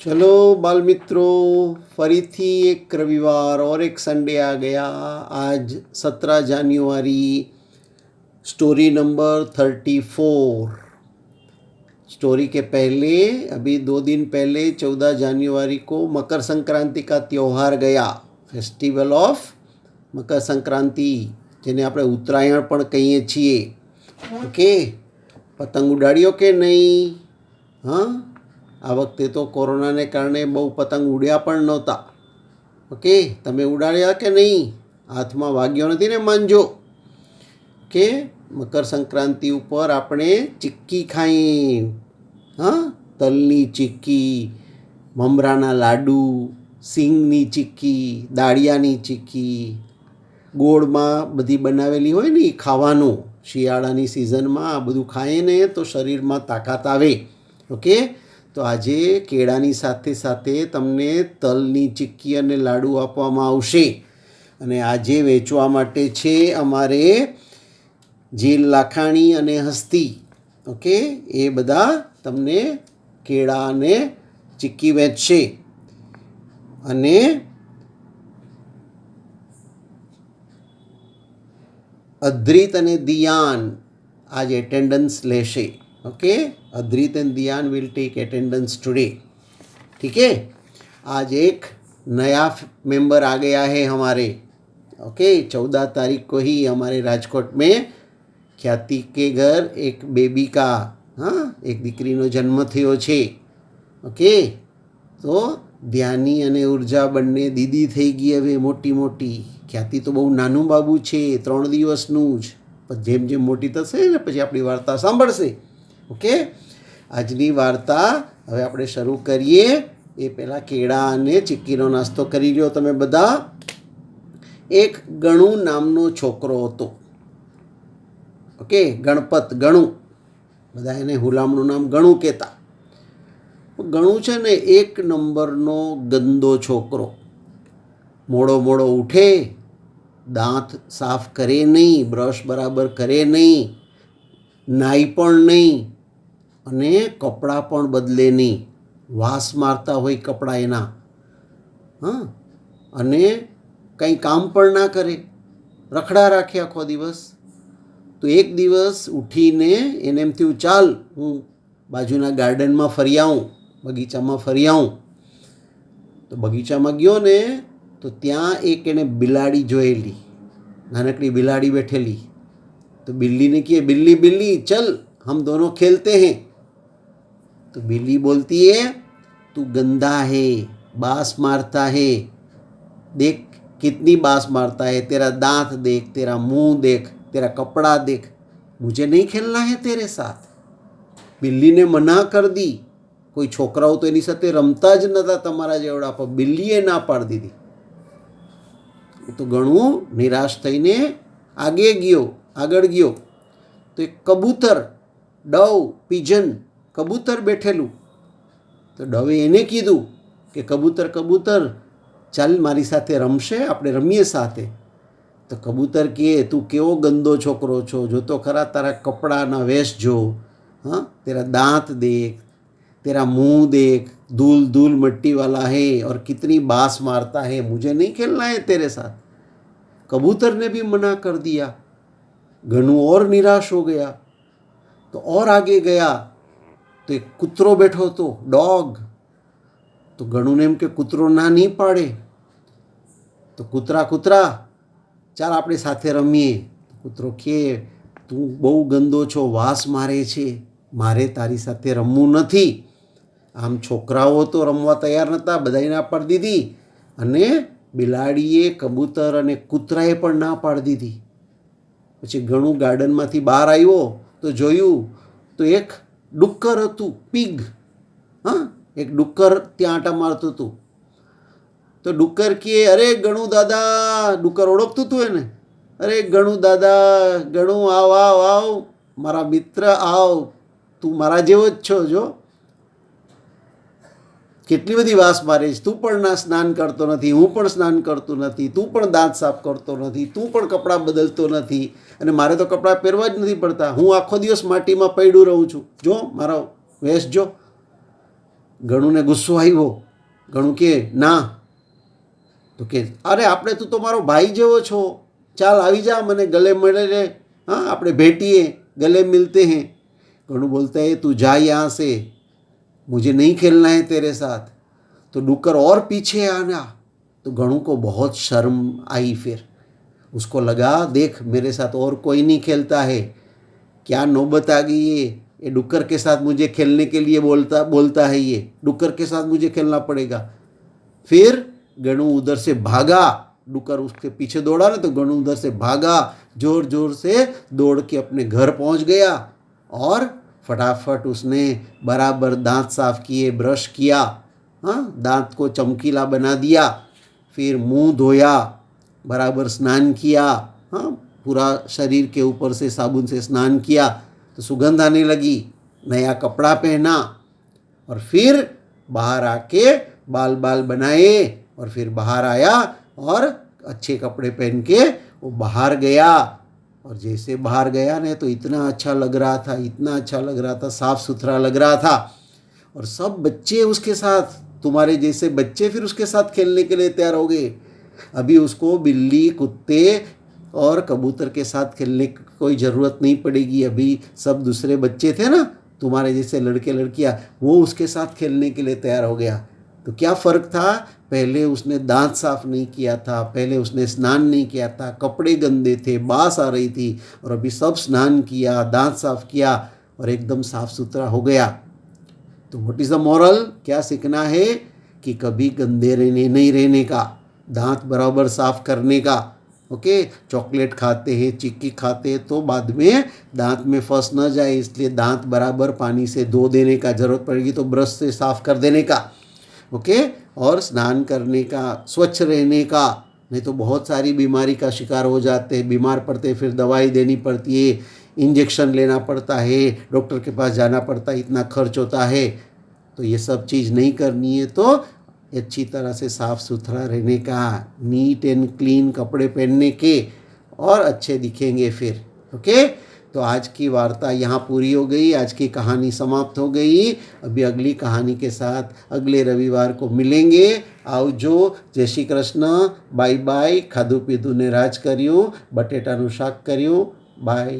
चलो बाल मित्रों, फरीथी एक रविवार और एक संडे आ गया। आज 17 जनवरी, स्टोरी नंबर 34। स्टोरी के पहले अभी 2 दिन पहले 14 जनवरी को मकर संक्रांति का त्यौहार गया। फेस्टिवल ऑफ मकर संक्रांति, જેને આપણે ઉત્તરાયણ પણ કહીએ છીએ। ઓકે, પતંગ ઉડાડ્યો કે નહીં? હા, આ વખતે તો કોરોનાને કારણે બહુ પતંગ ઉડ્યા પણ નહોતા। ઓકે, તમે ઉડાડ્યા કે નહીં? હાથમાં વાગ્યો નથી ને માંજો? કે મકર સંક્રાંતિ ઉપર આપણે ચીક્કી ખાઈએ। હા, તલની ચીક્કી, મમરાના લાડુ, સિંગની ચીક્કી, દાળિયાની ચીક્કી, ગોળમાં બધી બનાવેલી હોય ને એ ખાવાનું। શિયાળાની સિઝનમાં આ બધું ખાઈએ ને તો શરીરમાં તાકાત આવે। ઓકે, તો આજે કેળાની સાથે સાથે તમને તલની ચીક્કી અને લાડુ આપવામાં આવશે। અને આજે વેચવા માટે છે અમારે જીલ લાખાણી અને હસ્તી। ઓકે, એ બધા તમને કેળા અને ચીક્કી વેચશે। અને અદ્રિત અને દિયાન आज अटेंडेंस लेशे। Okay, Adrit and Diyan will take attendance today. ठीक है, आज एक नया मेंबर आ गया है हमारे। ओके, 14 तारीख को ही हमारे राजकोट में ख्याति के घर एक बेबी का एक दीकरीनो जन्म थयो छे। ओके, तो ધ્યાની અને ઉર્જા બંને દીદી થઈ ગઈ હવે મોટી મોટી। ખ્યાતિ તો બહુ નાનું બાબુ છે, 3 દિવસનું જ। પણ જેમ જેમ મોટી થશે ને પછી આપણી વાર્તા સાંભળશે। ઓકે, આજની વાર્તા હવે આપણે શરૂ કરીએ એ પહેલાં કેળા અને ચીક્કીનો નાસ્તો કરી લ્યો તમે બધા। એક ગણુ નામનો છોકરો હતો। ઓકે, ગણપત ગણુ, બધા એને હુલામણું નામ ગણુ કહેતા। ગણુ છે ને એક નંબરનો ગંદો છોકરો। મોડો મોડો ઉઠે, દાંત સાફ કરે નહીં, બ્રશ બરાબર કરે નહીં, નાઈ પણ નહીં, અને કપડાં પણ બદલે નહીં। વાસ મારતા હોય કપડાં એના। હા, અને કંઈ કામ પણ ના કરે, રખડા રાખે આખો દિવસ। તો એક દિવસ ઉઠીને એને એમ થયું ચાલ હું બાજુના ગાર્ડનમાં ફરી આવું, બગીચામાં ફરી આવું। તો બગીચામાં ગયો ને તો ત્યાં એક એને બિલાડી જોયેલી, નાનકડી બિલાડી बैठेली। तो बिल्ली ने किए बिल्ली बिल्ली चल हम दोनों खेलते हैं। तो बिल्ली बोलती है तू गंदा है, बास मारता है, देख कितनी बास मारता है, तेरा दांत देख, तेरा मुंह देख, तेरा कपड़ा देख, मुझे नहीं खेलना है तेरे साथ। बिल्ली ने मना कर दी। કોઈ છોકરાઓ તો એની સાથે રમતા જ નહોતા તમારા જેવડા, પણ બિલ્લીએ ના પાડી દીધી। તો ઘણું નિરાશ થઈને આગળ ગયો તો એક કબૂતર, ડવ, પિજન, કબૂતર બેઠેલું। તો ડવે એને કીધું કે કબૂતર કબૂતર ચાલ મારી સાથે રમશે, આપણે રમીએ સાથે। તો કબૂતર કહે તું કેવો ગંદો છોકરો છો, જો તો ખરા તારા કપડાના વેશ જો, हाँ तेरा दांत देख, तेरा मुंह देख, धूल धूल मिट्टी वाला है और कितनी बास मारता है, मुझे नहीं खेलना है तेरे साथ। कबूतर ने भी मना कर दिया। घणू और निराश हो गया। तो और आगे गया तो एक कुतरो बैठो तो डॉग। तो घणू ने एम के कुतरो ना नहीं पाड़े। तो कुतरा कुतरा चाल આપણે સાથે રમીએ। કૂતરો કહે તું બહુ ગંદો છો, વાસ મારે છે, મારે તારી સાથે રમવું નથી। આમ છોકરાઓ તો રમવા તૈયાર નહોતા, બધાએ ના પાડી દીધી, અને બિલાડીએ, કબૂતર અને કૂતરાએ પણ ના પાડી દીધી। પછી ઘણું ગાર્ડનમાંથી બહાર આવ્યો તો જોયું તો એક ડુક્કર હતું, પીગ। હા, એક ડુક્કર ત્યાં આંટા મારતું હતું। તો ડુક્કર કહે અરે ગણુ દાદા, ડુક્કર ઓળખતું હતું એને, અરે ગણુ દાદા, ગણુ આવ આવ આવ, મારા મિત્ર આવ, તું મારા જેવો જ છો જો, કેટલી બધી વાસ મારે છે, તું પણ ના સ્નાન કરતો નથી, હું પણ સ્નાન કરતો નથી, તું પણ દાંત સાફ કરતો નથી, તું પણ કપડાં બદલતો નથી, અને મારે તો કપડાં પહેરવા જ નથી પડતા, હું આખો દિવસ માટીમાં પડ્યું રહું છું, જો મારો વેશ જો। ગણુને ગુસ્સો આવ્યો. ગણુ કે ના, તો કે અરે આપણે તું તો મારો ભાઈ જેવો છો, ચાલ આવી જા, મને ગલે મળે રે, हाँ આપણે भेटिए, गले मिलते हैं. गणु बोलता है तू जा यहाँ से, मुझे नहीं खेलना है तेरे साथ. तो डुक्कर और पीछे आना. तो गणु को बहुत शर्म आई. फिर उसको लगा देख मेरे साथ और कोई नहीं खेलता है, क्या नौबत आ गई है, ये डुक्कर के साथ मुझे खेलने के लिए बोलता है, ये डुक्कर के साथ मुझे खेलना पड़ेगा. फिर गणु उधर से भागा. डुक्कर उसके पीछे दौड़ा ना, तो गणु उधर से भागा, जोर जोर से दौड़ के अपने घर पहुंच गया और फटाफट उसने बराबर दांत साफ किए, ब्रश किया, हाँ दांत को चमकीला बना दिया, फिर मुंह धोया, बराबर स्नान किया, हाँ पूरा शरीर के ऊपर से साबुन से स्नान किया तो सुगंध आने लगी, नया कपड़ा पहना और फिर बाहर आके बाल बाल बनाए और फिर बाहर आया और अच्छे कपड़े पहन के वो बाहर गया. और जैसे बाहर गया ना, तो इतना अच्छा लग रहा था, इतना अच्छा लग रहा था, साफ सुथरा लग रहा था. और सब बच्चे उसके साथ, तुम्हारे जैसे बच्चे फिर उसके साथ खेलने के लिए तैयार हो गए. अभी उसको बिल्ली, कुत्ते और कबूतर के साथ खेलने की कोई ज़रूरत नहीं पड़ेगी. अभी सब दूसरे बच्चे थे ना, तुम्हारे जैसे लड़के लड़कियां, वो उसके साथ खेलने के लिए तैयार हो गया. तो क्या फ़र्क था, पहले उसने दांत साफ नहीं किया था, पहले उसने स्नान नहीं किया था, कपड़े गंदे थे, बास आ रही थी, और अभी सब स्नान किया, दांत साफ किया और एकदम साफ सुथरा हो गया. तो व्हाट इज़ द मॉरल, क्या सीखना है कि कभी गंदे नहीं रहने का, दांत बराबर साफ करने का. ओके, चॉकलेट खाते हैं, चिक्की खाते हैं तो बाद में दांत में फंस न जाए, इसलिए दांत बराबर पानी से धो देने का, ज़रूरत पड़ेगी तो ब्रश से साफ कर देने का. ओके, और स्नान करने का, स्वच्छ रहने का, नहीं तो बहुत सारी बीमारी का शिकार हो जाते हैं, बीमार पड़ते हैं, फिर दवाई देनी पड़ती है, इंजेक्शन लेना पड़ता है, डॉक्टर के पास जाना पड़ता है, इतना खर्च होता है. तो ये सब चीज़ नहीं करनी है, तो अच्छी तरह से साफ़ सुथरा रहने का, नीट एंड क्लीन कपड़े पहनने के, और अच्छे दिखेंगे फिर. ओके, तो आज की वार्ता यहाँ पूरी हो गई, आज की कहानी समाप्त हो गई. अभी अगली कहानी के साथ अगले रविवार को मिलेंगे. आवજો, જય શ્રી કૃષ્ણ, બાય બાય. ખાધું પીધું ને રાજ કર્યું, બટેટાનું શાક કર્યું. બાય.